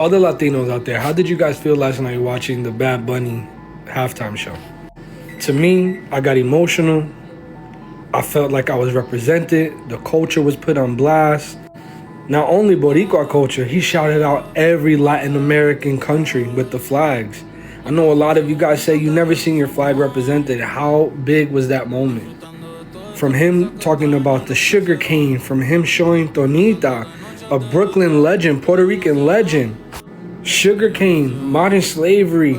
All the Latinos out there, how did you guys feel last night watching the Bad Bunny halftime show? To me, I got emotional. I felt like I was represented. The culture was put on blast. Not only Boricua culture, he shouted out every Latin American country with the flags. I know a lot of you guys say you never seen your flag represented. How big was that moment? From him talking about the sugar cane, from him showing Tonita, a Brooklyn legend, Puerto Rican legend. Sugar cane, modern slavery,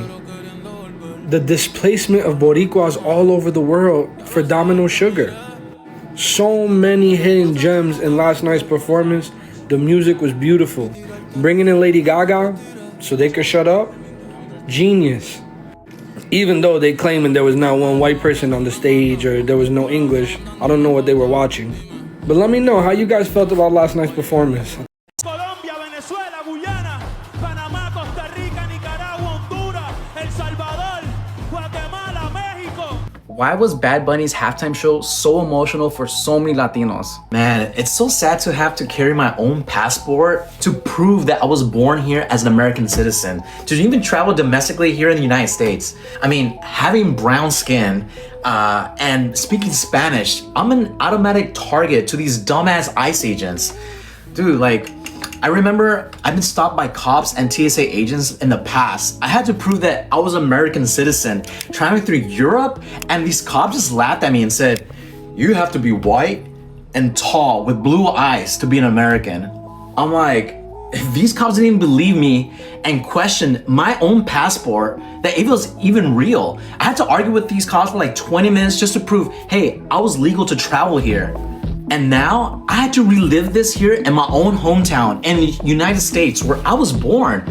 the displacement of Boricuas all over the world for Domino Sugar. So many hidden gems in last night's performance. The music was beautiful. Bringing in Lady Gaga so they could shut up, genius. Even though they claiming there was not one white person on the stage or there was no English, I don't know what they were watching. But let me know how you guys felt about last night's performance. Colombia, Venezuela, Guyana, Panamá, Costa Rica, Nicaragua, Honduras, El Salvador, Guatemala, Mexico. Why was Bad Bunny's halftime show so emotional for so many Latinos? Man, it's so sad to have to carry my own passport to prove that I was born here as an American citizen, to even travel domestically here in the United States. I mean, having brown skin and speaking Spanish, I'm an automatic target to these dumbass ICE agents. Dude, like, I remember I've been stopped by cops and TSA agents in the past. I had to prove that I was an American citizen traveling through Europe, and these cops just laughed at me and said, "You have to be white and tall with blue eyes to be an American." I'm like, if these cops didn't even believe me and questioned my own passport, that it was even real. I had to argue with these cops for like 20 minutes just to prove, hey, I was legal to travel here. And now I had to relive this here in my own hometown in the United States where I was born.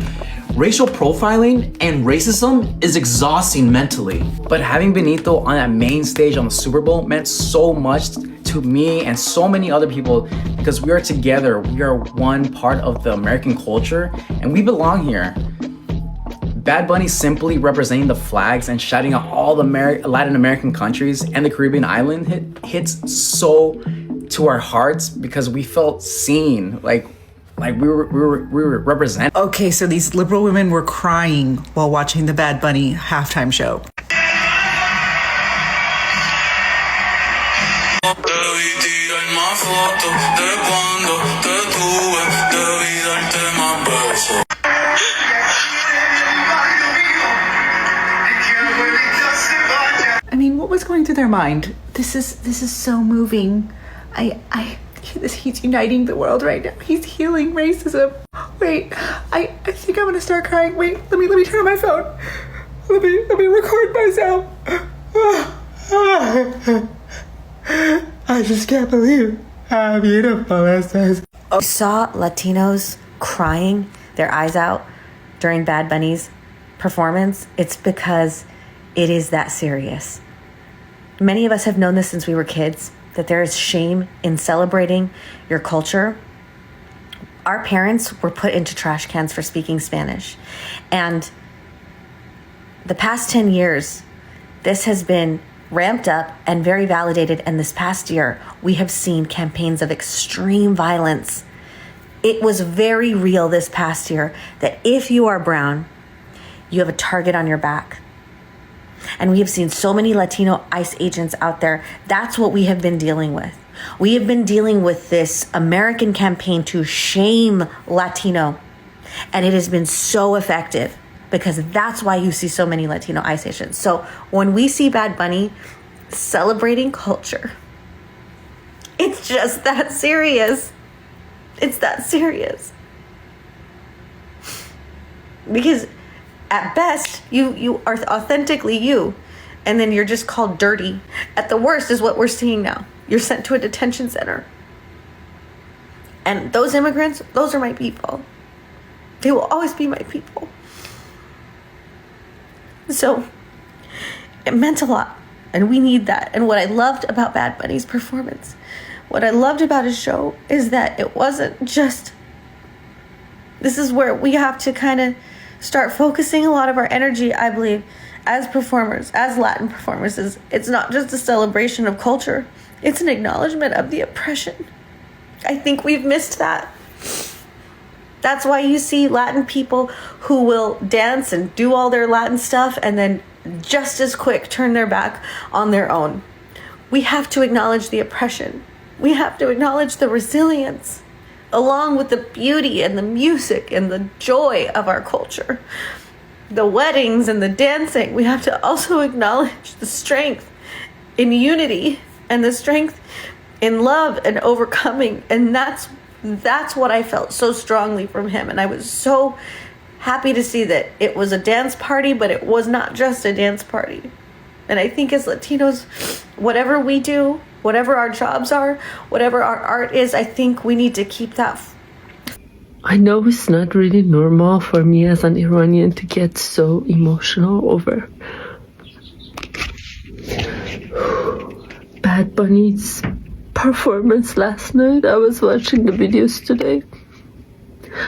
Racial profiling and racism is exhausting mentally. But having Benito on that main stage on the Super Bowl meant so much to me and so many other people because we are together. We are one part of the American culture and we belong here. Bad Bunny simply representing the flags and shouting out all the Latin American countries and the Caribbean island hits so to our hearts because we felt seen, like we were represented. Okay, so these liberal women were crying while watching the Bad Bunny halftime show. I mean, what was going through their mind? This is so moving. He's uniting the world right now. He's healing racism. Wait, I think I'm gonna start crying. Wait, let me turn on my phone. Let me record myself. I just can't believe how beautiful this is. I saw Latinos crying their eyes out during Bad Bunny's performance. It's because it is that serious. Many of us have known this since we were kids, that there is shame in celebrating your culture. Our parents were put into trash cans for speaking Spanish. And the past 10 years, this has been ramped up and very validated. And this past year, we have seen campaigns of extreme violence. It was very real this past year that if you are brown, you have a target on your back. And we have seen so many Latino ICE agents out there. That's what we have been dealing with. We have been dealing with this American campaign to shame Latino. And it has been so effective because that's why you see so many Latino ICE agents. So when we see Bad Bunny celebrating culture, it's just that serious. It's that serious. Because at best, you are authentically you, and then you're just called dirty. At the worst is what we're seeing now. You're sent to a detention center. And those immigrants, those are my people. They will always be my people. So it meant a lot, and we need that. And what I loved about Bad Bunny's performance, what I loved about his show is that it wasn't just, this is where we have to kind of start focusing a lot of our energy, I believe, as performers, as Latin performers. It's not just a celebration of culture. It's an acknowledgement of the oppression. I think we've missed that. That's why you see Latin people who will dance and do all their Latin stuff and then just as quick turn their back on their own. We have to acknowledge the oppression. We have to acknowledge the resilience, along with the beauty and the music and the joy of our culture. The weddings and the dancing. We have to also acknowledge the strength in unity and the strength in love and overcoming. And that's what I felt so strongly from him. And I was so happy to see that it was a dance party, but it was not just a dance party. And I think as Latinos, whatever we do, whatever our jobs are, whatever our art is, I think we need to keep that. I know it's not really normal for me as an Iranian to get so emotional over Bad Bunny's performance last night. I was watching the videos today.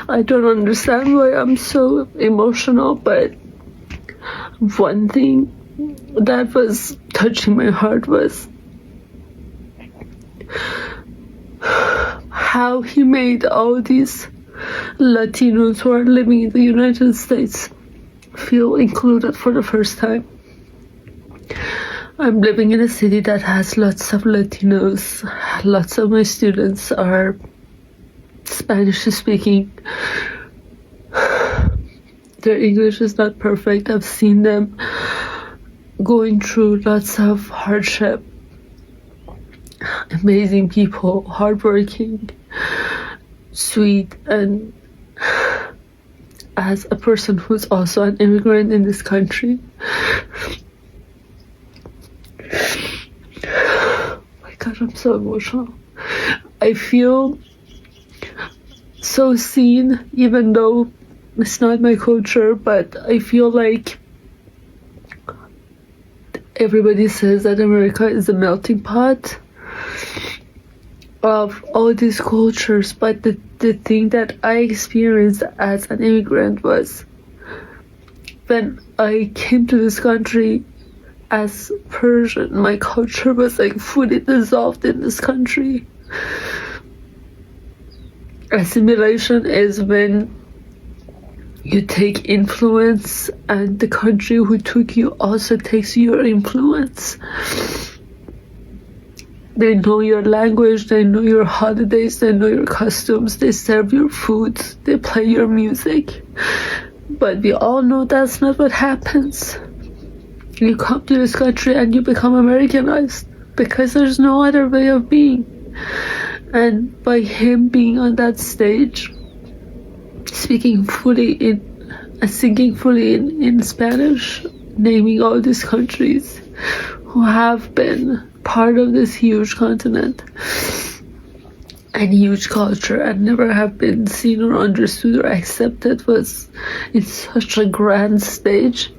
I don't understand why I'm so emotional, but one thing that was touching my heart was how he made all these Latinos who are living in the United States feel included for the first time. I'm living in a city that has lots of Latinos. Lots of my students are Spanish speaking. Their English is not perfect. I've seen them going through lots of hardship. Amazing people, hardworking, sweet, and as a person who's also an immigrant in this country, oh my God, I'm so emotional. I feel so seen, even though it's not my culture, but I feel like everybody says that America is a melting pot of all these cultures, but the thing that I experienced as an immigrant was when I came to this country as Persian, my culture was like fully dissolved in this country. Assimilation is when you take influence and the country who took you also takes your influence. They know your language, they know your holidays, they know your costumes, they serve your food, they play your music. But we all know that's not what happens. You come to this country and you become Americanized because there's no other way of being. And by him being on that stage, speaking fully in, singing fully in Spanish, naming all these countries who have been part of this huge continent and huge culture and never have been seen or understood or accepted, was in such a grand stage.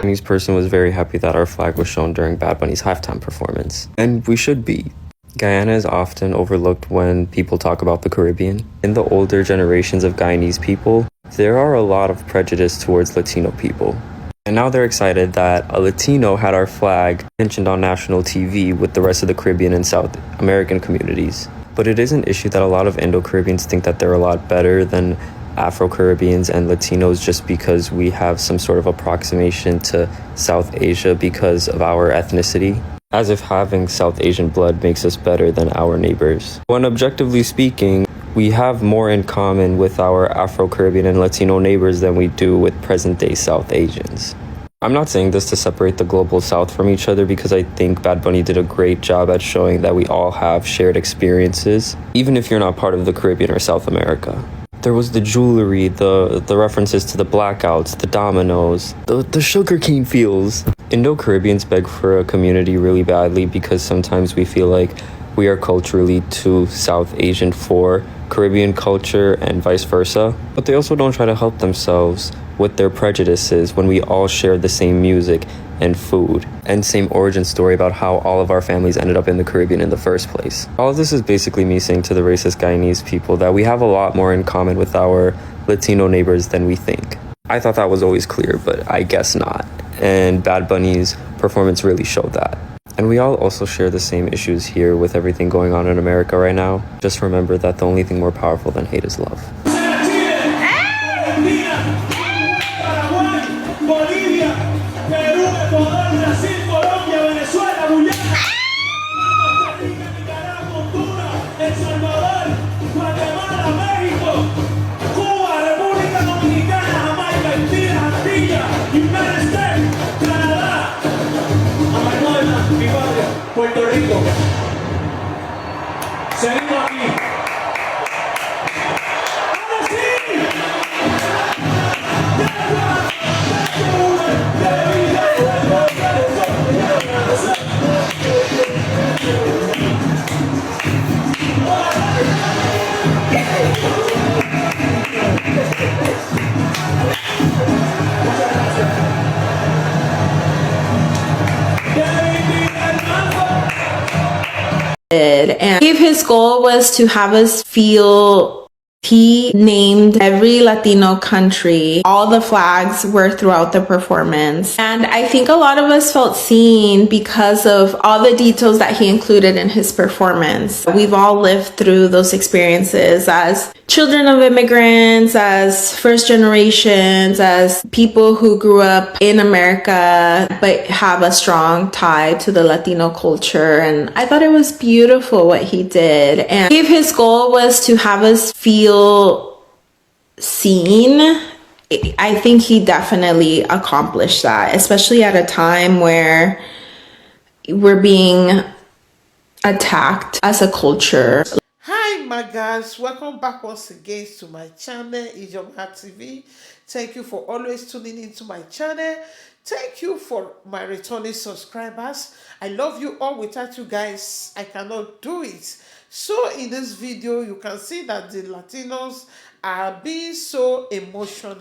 Chinese person was very happy that our flag was shown during Bad Bunny's halftime performance. And we should be. Guyana is often overlooked when people talk about the Caribbean. In the older generations of Guyanese people, there are a lot of prejudice towards Latino people. And now they're excited that a Latino had our flag mentioned on national TV with the rest of the Caribbean and South American communities. But it is an issue that a lot of Indo-Caribbeans think that they're a lot better than Afro-Caribbeans and Latinos just because we have some sort of approximation to South Asia because of our ethnicity. As if having South Asian blood makes us better than our neighbors. When objectively speaking, we have more in common with our Afro-Caribbean and Latino neighbors than we do with present-day South Asians. I'm not saying this to separate the global South from each other because I think Bad Bunny did a great job at showing that we all have shared experiences, even if you're not part of the Caribbean or South America. There was the jewelry, the references to the blackouts, the dominoes, the sugarcane fields. Indo-Caribbeans beg for a community really badly because sometimes we feel like we are culturally too South Asian for Caribbean culture and vice versa. But they also don't try to help themselves with their prejudices when we all share the same music and food and same origin story about how all of our families ended up in the Caribbean in the first place. All of this is basically me saying to the racist Guyanese people that we have a lot more in common with our Latino neighbors than we think. I thought that was always clear, but I guess not. And Bad Bunny's performance really showed that. And we all also share the same issues here with everything going on in America right now. Just remember that the only thing more powerful than hate is love. Bolivia, Perú, Ecuador, Brasil, Colombia, Venezuela, Guyana, Costa Rica, Nicaragua, Honduras, El Salvador, Guatemala, México, Cuba, República Dominicana, Jamaica, Haití, Antillas, United States, Canadá, Amazonas, mi patria, Puerto Rico. Seguimos aquí. ¡Ahora sí! And his goal was to have us feel. He named every Latino country. All the flags were throughout the performance. And I think a lot of us felt seen because of all the details that he included in his performance. We've all lived through those experiences as children of immigrants, as first generations, as people who grew up in America but have a strong tie to the Latino culture. And I thought it was beautiful what he did. And his goal was to have us feel seen. I think he definitely accomplished that, especially at a time where we're being attacked as a culture. Hi my guys, welcome back once again to my channel, Ijoma TV. Thank you for always tuning into my channel. Thank you for my returning subscribers. I love you all. Without you guys, I cannot do it. So in this video, you can see that the Latinos are being so emotional,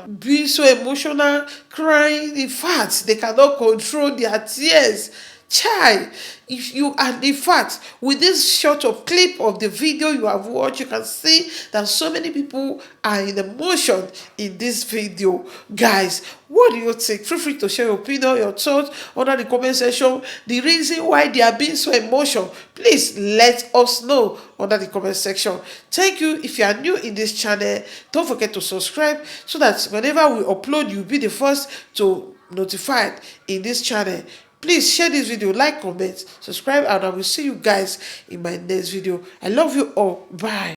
crying. In fact, they cannot control their tears. Chai, if you are, in fact, with this short of clip of the video you have watched, you can see that so many people are in emotion in this video. Guys, what do you think? Feel free to share your opinion, your thoughts under the comment section. The reason why they are being so emotional, please let us know under the comment section. Thank you. If you are new in this channel, don't forget to subscribe so that whenever we upload, you'll be the first to notified in this channel. Please share this video, like, comment, subscribe, and I will see you guys in my next video. I love you all. Bye.